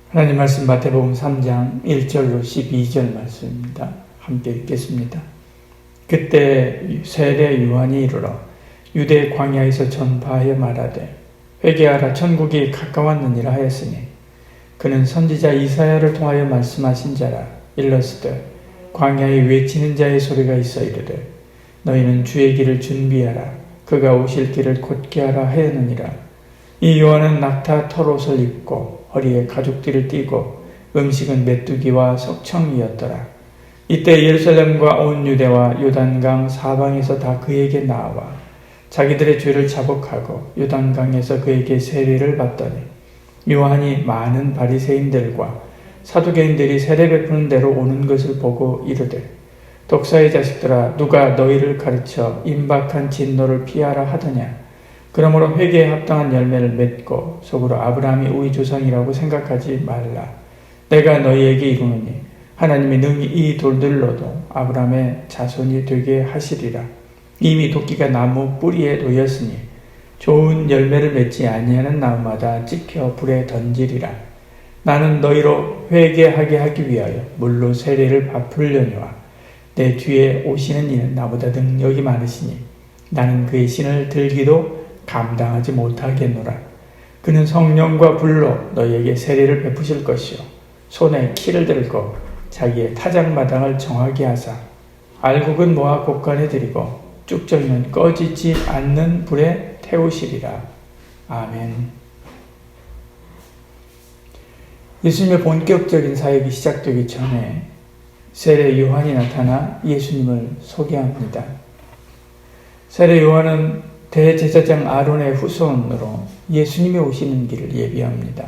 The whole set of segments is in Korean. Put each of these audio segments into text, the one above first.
하나님 말씀 마태복음 3장 1절로 12절 말씀입니다. 함께 읽겠습니다. 그때 세례 요한이 이르러 유대 광야에서 전파하여 말하되 회개하라 천국이 가까웠느니라 하였으니 그는 선지자 이사야를 통하여 말씀하신 자라. 일러스되 광야에 외치는 자의 소리가 있어 이르되 너희는 주의 길을 준비하라 그가 오실 길을 곧게 하라 하였느니라. 이 요한은 낙타 털옷을 입고 허리에 가죽띠를 띠고 음식은 메뚜기와 석청이었더라. 이때 예루살렘과 온 유대와 요단강 사방에서 다 그에게 나와 자기들의 죄를 자복하고 요단강에서 그에게 세례를 받더니 요한이 많은 바리새인들과 사두개인들이 세례 베푸는 데로 오는 것을 보고 이르되 독사의 자식들아 누가 너희를 가르쳐 임박한 진노를 피하라 하더냐. 그러므로 회개에 합당한 열매를 맺고 속으로 아브라함이 우리 조상이라고 생각하지 말라. 내가 너희에게 이르노니 하나님이 능히 이 돌들로도 아브라함의 자손이 되게 하시리라. 이미 도끼가 나무 뿌리에 놓였으니 좋은 열매를 맺지 아니하는 나무마다 찍혀 불에 던지리라. 나는 너희로 회개하게 하기 위하여 물로 세례를 베풀려니와 내 뒤에 오시는 이는 나보다 능력이 많으시니 나는 그의 신을 들기도 감당하지 못하겠노라. 그는 성령과 불로 너희에게 세례를 베푸실 것이요 손에 키를 들고 자기의 타작마당을 정하게 하사 알곡은 모아 곡간에 들이고 쭉정이는 꺼지지 않는 불에 태우시리라. 아멘. 예수님의 본격적인 사역이 시작되기 전에 세례 요한이 나타나 예수님을 소개합니다. 세례 요한은 대제사장 아론의 후손으로 예수님이 오시는 길을 예비합니다.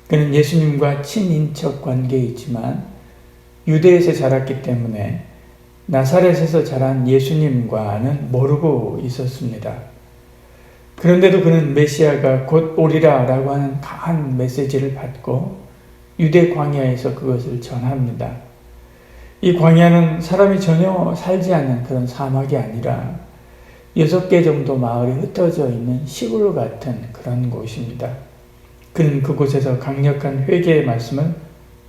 그는 예수님과 친인척 관계에 있지만 유대에서 자랐기 때문에 나사렛에서 자란 예수님과는 모르고 있었습니다. 그런데도 그는 메시아가 곧 오리라 라고 하는 강한 메시지를 받고 유대 광야에서 그것을 전합니다. 이 광야는 사람이 전혀 살지 않는 그런 사막이 아니라 6개 정도 마을이 흩어져 있는 시골 같은 그런 곳입니다. 그는 그곳에서 강력한 회개의 말씀을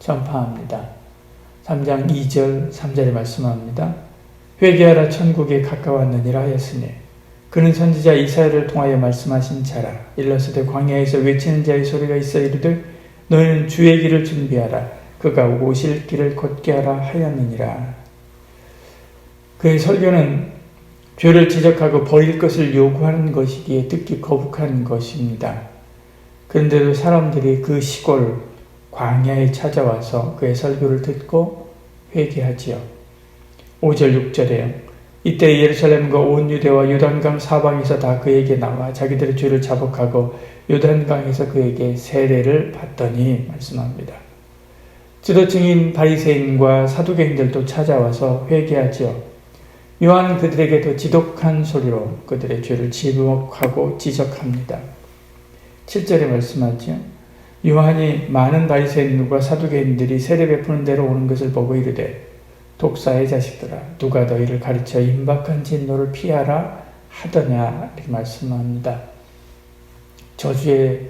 전파합니다. 3장 2절 3절에 말씀합니다. 회개하라 천국에 가까웠느니라 하였으니 그는 선지자 이사야를 통하여 말씀하신 자라. 일러스되 광야에서 외치는 자의 소리가 있어 이르되 너희는 주의 길을 준비하라 그가 오실 길을 곧게 하라 하였느니라. 그의 설교는 죄를 지적하고 버릴 것을 요구하는 것이기에 듣기 거북한 것입니다. 그런데도 사람들이 그 시골 광야에 찾아와서 그의 설교를 듣고 회개하지요. 5절 6절에요. 이때 예루살렘과 온 유대와 요단강 사방에서 다 그에게 나와 자기들의 죄를 자복하고 요단강에서 그에게 세례를 받더니 말씀합니다. 지도층인 바리새인과 사두개인들도 찾아와서 회개하지요. 요한은 그들에게 더 지독한 소리로 그들의 죄를 지목하고 지적합니다. 7절에 말씀하죠. 요한이 많은 바리새인들과 사두개인들이 세례 베푸는 데로 오는 것을 보고 이르되 독사의 자식들아 누가 너희를 가르쳐 임박한 진노를 피하라 하더냐 이렇게 말씀합니다. 저주에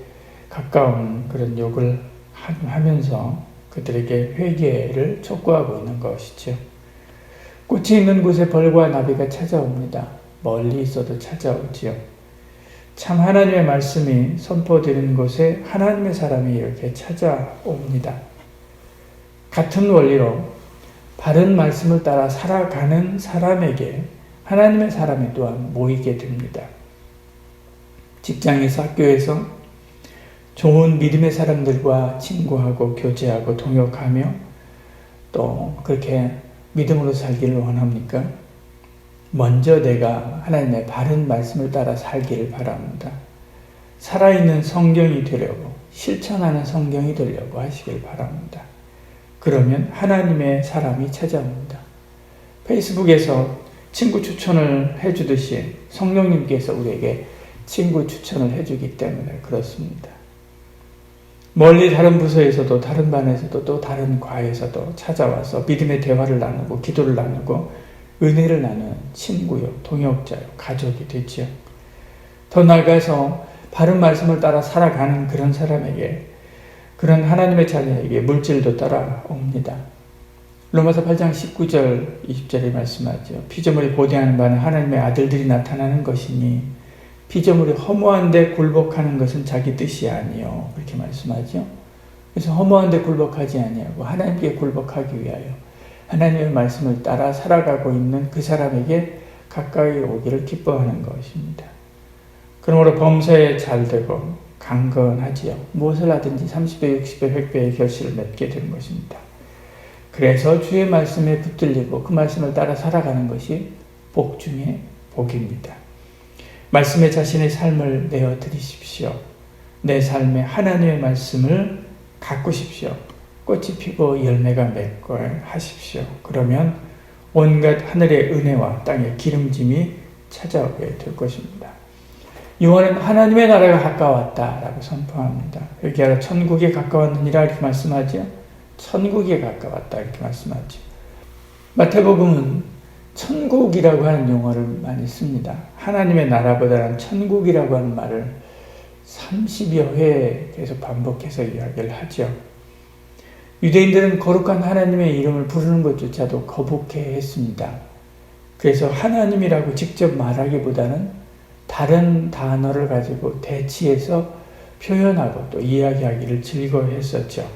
가까운 그런 욕을 하면서 그들에게 회개를 촉구하고 있는 것이죠. 꽃이 있는 곳에 벌과 나비가 찾아옵니다. 멀리 있어도 찾아오지요. 참 하나님의 말씀이 선포되는 곳에 하나님의 사람이 이렇게 찾아옵니다. 같은 원리로 바른 말씀을 따라 살아가는 사람에게 하나님의 사람이 또한 모이게 됩니다. 직장에서 학교에서 좋은 믿음의 사람들과 친구하고 교제하고 동역하며 또 그렇게 믿음으로 살기를 원합니까? 먼저 내가 하나님의 바른 말씀을 따라 살기를 바랍니다. 살아있는 성경이 되려고 실천하는 성경이 되려고 하시길 바랍니다. 그러면 하나님의 사람이 찾아옵니다. 페이스북에서 친구 추천을 해주듯이 성령님께서 우리에게 친구 추천을 해주기 때문에 그렇습니다. 멀리 다른 부서에서도 다른 반에서도 또 다른 과에서도 찾아와서 믿음의 대화를 나누고 기도를 나누고 은혜를 나누는 친구요, 동역자요, 가족이 되지요. 더 나아가서 바른 말씀을 따라 살아가는 그런 사람에게 그런 하나님의 자녀에게 물질도 따라옵니다. 로마서 8장 19절 20절에 말씀하죠. 피조물이 보대하는 바는 하나님의 아들들이 나타나는 것이니 피조물이 허무한 데 굴복하는 것은 자기 뜻이 아니요. 그렇게 말씀하죠. 그래서 허무한 데 굴복하지 아니하고 하나님께 굴복하기 위하여 하나님의 말씀을 따라 살아가고 있는 그 사람에게 가까이 오기를 기뻐하는 것입니다. 그러므로 범사에 잘되고 강건하지요. 무엇을 하든지 30배, 60배, 100배의 결실을 맺게 되는 것입니다. 그래서 주의 말씀에 붙들리고 그 말씀을 따라 살아가는 것이 복 중에 복입니다. 말씀에 자신의 삶을 내어드리십시오. 내 삶에 하나님의 말씀을 가꾸십시오. 꽃이 피고 열매가 맺고 하십시오. 그러면 온갖 하늘의 은혜와 땅의 기름짐이 찾아오게 될 것입니다. 요한은 하나님의 나라가 가까웠다라고 선포합니다. 회개하라 천국에 가까웠느니라 이렇게 말씀하죠. 천국에 가까웠다 이렇게 말씀하죠. 마태복음은 천국이라고 하는 용어를 많이 씁니다. 하나님의 나라보다는 천국이라고 하는 말을 30여 회 계속 반복해서 이야기를 하죠. 유대인들은 거룩한 하나님의 이름을 부르는 것조차도 거북해 했습니다. 그래서 하나님이라고 직접 말하기보다는 다른 단어를 가지고 대치해서 표현하고 또 이야기하기를 즐거워했었죠.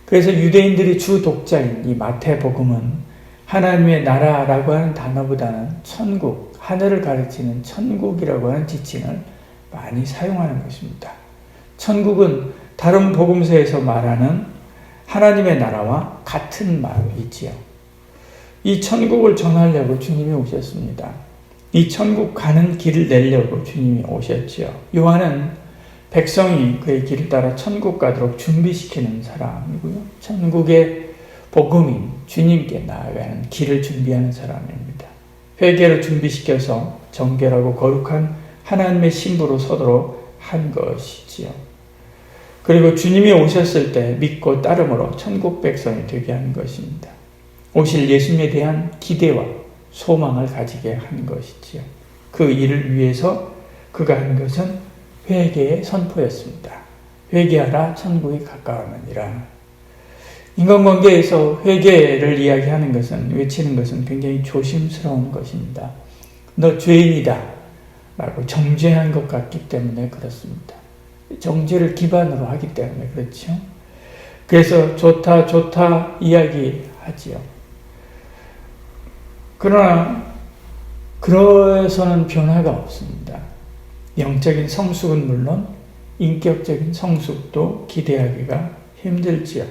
그래서 유대인들이 주 독자인 이 마태복음은 하나님의 나라라고 하는 단어보다는 천국, 하늘을 가르치는 천국이라고 하는 지칭을 많이 사용하는 것입니다. 천국은 다른 복음서에서 말하는 하나님의 나라와 같은 말이지요. 이 천국을 전하려고 주님이 오셨습니다. 이 천국 가는 길을 내려고 주님이 오셨지요. 요한은 백성이 그의 길을 따라 천국 가도록 준비시키는 사람이고요. 천국의 복음인 주님께 나아가는 길을 준비하는 사람입니다. 회개로 준비시켜서 정결하고 거룩한 하나님의 신부로 서도록 한 것이지요. 그리고 주님이 오셨을 때 믿고 따름으로 천국 백성이 되게 한 것입니다. 오실 예수님에 대한 기대와 소망을 가지게 한 것이지요. 그 일을 위해서 그가 한 것은 회개의 선포였습니다. 회개하라 천국이 가까웠느니라. 인간관계에서 회개를 이야기하는 것은, 외치는 것은 굉장히 조심스러운 것입니다. 너 죄인이다 라고 정죄한 것 같기 때문에 그렇습니다. 정죄를 기반으로 하기 때문에 그렇죠. 그래서 좋다 이야기하지요. 그러나 그래서는 변화가 없습니다. 영적인 성숙은 물론 인격적인 성숙도 기대하기가 힘들지요.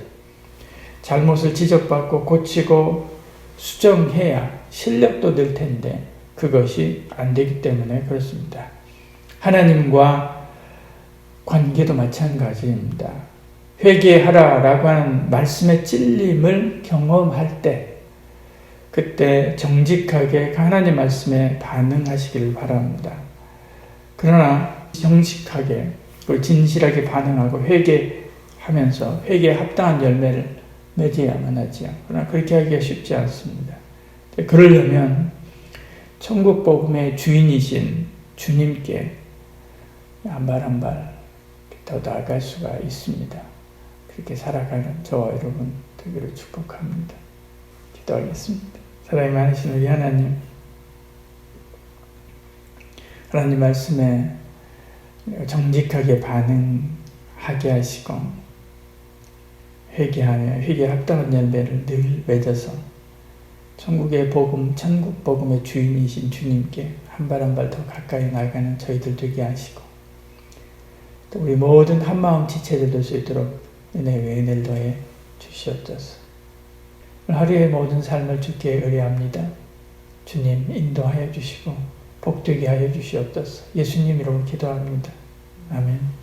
잘못을 지적받고 고치고 수정해야 실력도 늘 텐데 그것이 안 되기 때문에 그렇습니다. 하나님과 관계도 마찬가지입니다. 회개하라라고 하는 말씀의 찔림을 경험할 때 그때 정직하게 하나님 말씀에 반응하시기를 바랍니다. 그러나 정직하게 그리고 진실하게 반응하고 회개하면서 회개에 합당한 열매를 맺어야만 하지요. 그러나 그렇게 하기가 쉽지 않습니다. 그러려면 천국 복음의 주인이신 주님께 한 발 한 발 더 나아갈 수가 있습니다. 그렇게 살아가는 저와 여러분 되기를 축복합니다. 기도하겠습니다. 사랑이 많으신 우리 하나님, 하나님 말씀에 정직하게 반응하게 하시고 회개하며 회개에 합당한 열매를 늘 맺어서 천국의 복음, 천국 복음의 주인이신 주님께 한 발 한 발 더 가까이 나가는 저희들 되게 하시고 또 우리 모든 한마음 지체들 될 수 있도록 은혜의 은혜를 더해 주시옵소서. 하루의 모든 삶을 주께 의뢰합니다. 주님 인도하여 주시고 복되게 하여 주시옵소서. 예수님 이름으로 기도합니다. 아멘.